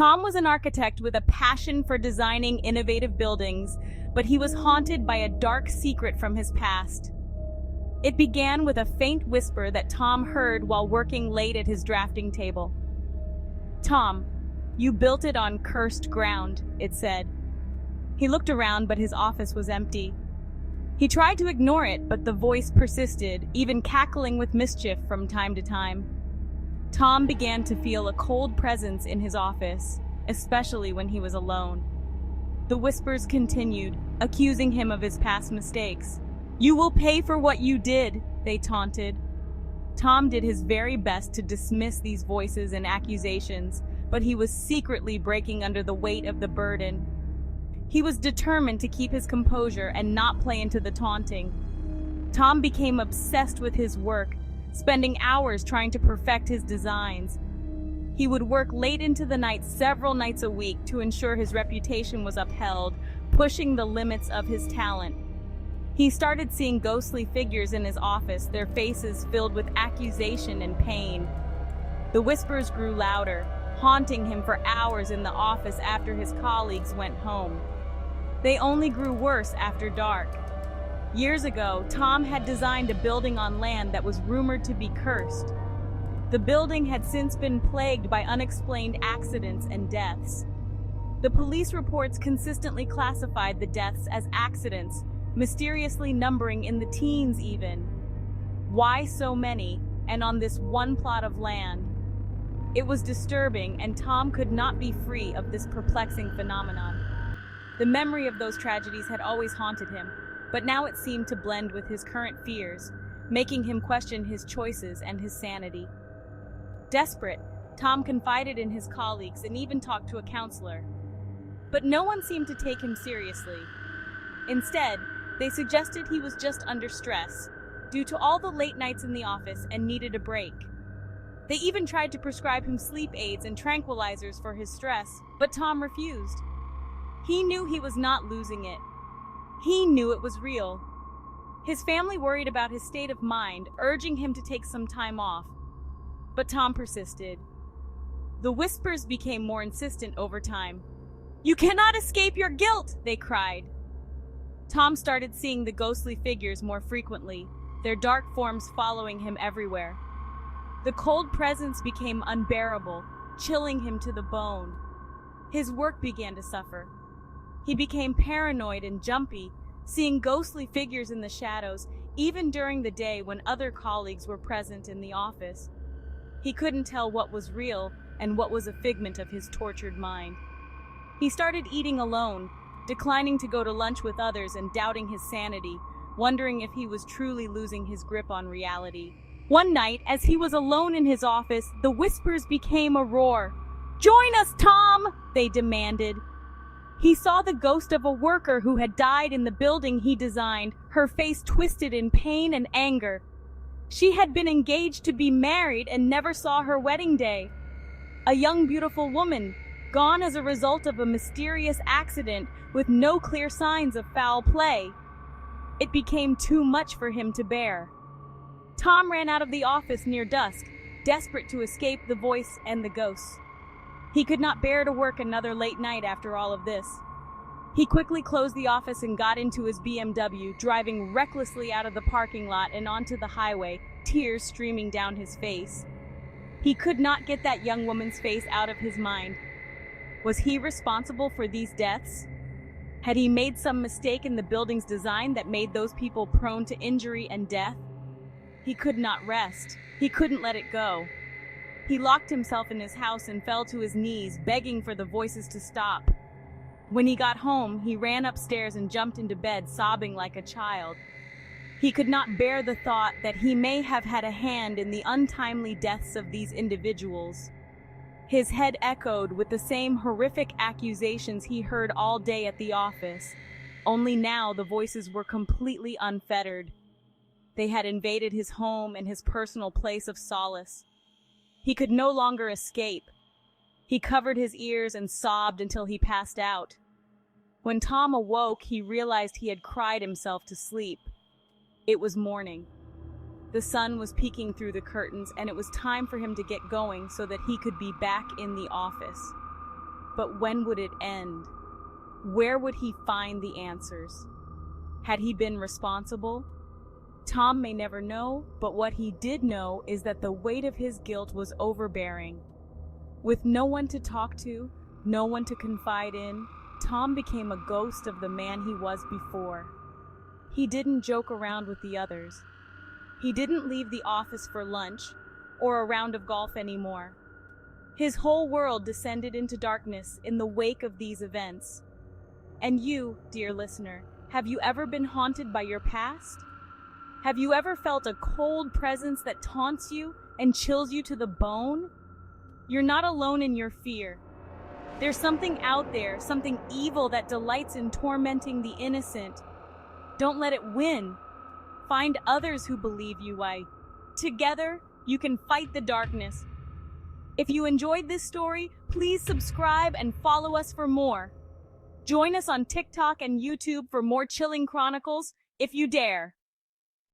Tom was an architect with a passion for designing innovative buildings, but he was haunted by a dark secret from his past. It began with a faint whisper that Tom heard while working late at his drafting table. "Tom, you built it on cursed ground," it said. He looked around, but his office was empty. He tried to ignore it, but the voice persisted, even cackling with mischief from time to time. Tom began to feel a cold presence in his office, especially when he was alone. The whispers continued, accusing him of his past mistakes. "You will pay for what you did," they taunted. Tom did his very best to dismiss these voices and accusations, but he was secretly breaking under the weight of the burden. He was determined to keep his composure and not play into the taunting. Tom became obsessed with his work, spending hours trying to perfect his designs. He would work late into the night several nights a week to ensure his reputation was upheld, pushing the limits of his talent. He started seeing ghostly figures in his office, their faces filled with accusation and pain. The whispers grew louder, haunting him for hours in the office after his colleagues went home. They only grew worse after dark. Years ago, Tom had designed a building on land that was rumored to be cursed. The building had since been plagued by unexplained accidents and deaths. The police reports consistently classified the deaths as accidents, mysteriously numbering in the teens even. Why so many, and on this one plot of land? It was disturbing, and Tom could not be free of this perplexing phenomenon. The memory of those tragedies had always haunted him, but now it seemed to blend with his current fears, making him question his choices and his sanity. Desperate, Tom confided in his colleagues and even talked to a counselor. But no one seemed to take him seriously. Instead, they suggested he was just under stress, due to all the late nights in the office, and needed a break. They even tried to prescribe him sleep aids and tranquilizers for his stress, but Tom refused. He knew he was not losing it. He knew it was real. His family worried about his state of mind, urging him to take some time off. But Tom persisted. The whispers became more insistent over time. "You cannot escape your guilt!" they cried. Tom started seeing the ghostly figures more frequently, their dark forms following him everywhere. The cold presence became unbearable, chilling him to the bone. His work began to suffer. He became paranoid and jumpy, seeing ghostly figures in the shadows, even during the day when other colleagues were present in the office. He couldn't tell what was real and what was a figment of his tortured mind. He started eating alone, declining to go to lunch with others and doubting his sanity, wondering if he was truly losing his grip on reality. One night, as he was alone in his office, the whispers became a roar. "Join us, Tom!" they demanded. He saw the ghost of a worker who had died in the building he designed, her face twisted in pain and anger. She had been engaged to be married and never saw her wedding day. A young, beautiful woman, gone as a result of a mysterious accident with no clear signs of foul play. It became too much for him to bear. Tom ran out of the office near dusk, desperate to escape the voice and the ghosts. He could not bear to work another late night after all of this. He quickly closed the office and got into his BMW, driving recklessly out of the parking lot and onto the highway, tears streaming down his face. He could not get that young woman's face out of his mind. Was he responsible for these deaths? Had he made some mistake in the building's design that made those people prone to injury and death? He could not rest. He couldn't let it go. He locked himself in his house and fell to his knees, begging for the voices to stop. When he got home, he ran upstairs and jumped into bed, sobbing like a child. He could not bear the thought that he may have had a hand in the untimely deaths of these individuals. His head echoed with the same horrific accusations he heard all day at the office, only now the voices were completely unfettered. They had invaded his home and his personal place of solace. He could no longer escape. He covered his ears and sobbed until he passed out. When Tom awoke, he realized he had cried himself to sleep. It was morning. The sun was peeking through the curtains, and it was time for him to get going so that he could be back in the office. But when would it end? Where would he find the answers? Had he been responsible? Tom may never know, but what he did know is that the weight of his guilt was overbearing. With no one to talk to, no one to confide in, Tom became a ghost of the man he was before. He didn't joke around with the others. He didn't leave the office for lunch or a round of golf anymore. His whole world descended into darkness in the wake of these events. And you, dear listener, have you ever been haunted by your past? Have you ever felt a cold presence that taunts you and chills you to the bone? You're not alone in your fear. There's something out there, something evil that delights in tormenting the innocent. Don't let it win. Find others who believe you. Together, you can fight the darkness. If you enjoyed this story, please subscribe and follow us for more. Join us on TikTok and YouTube for more Chilling Chronicles, if you dare.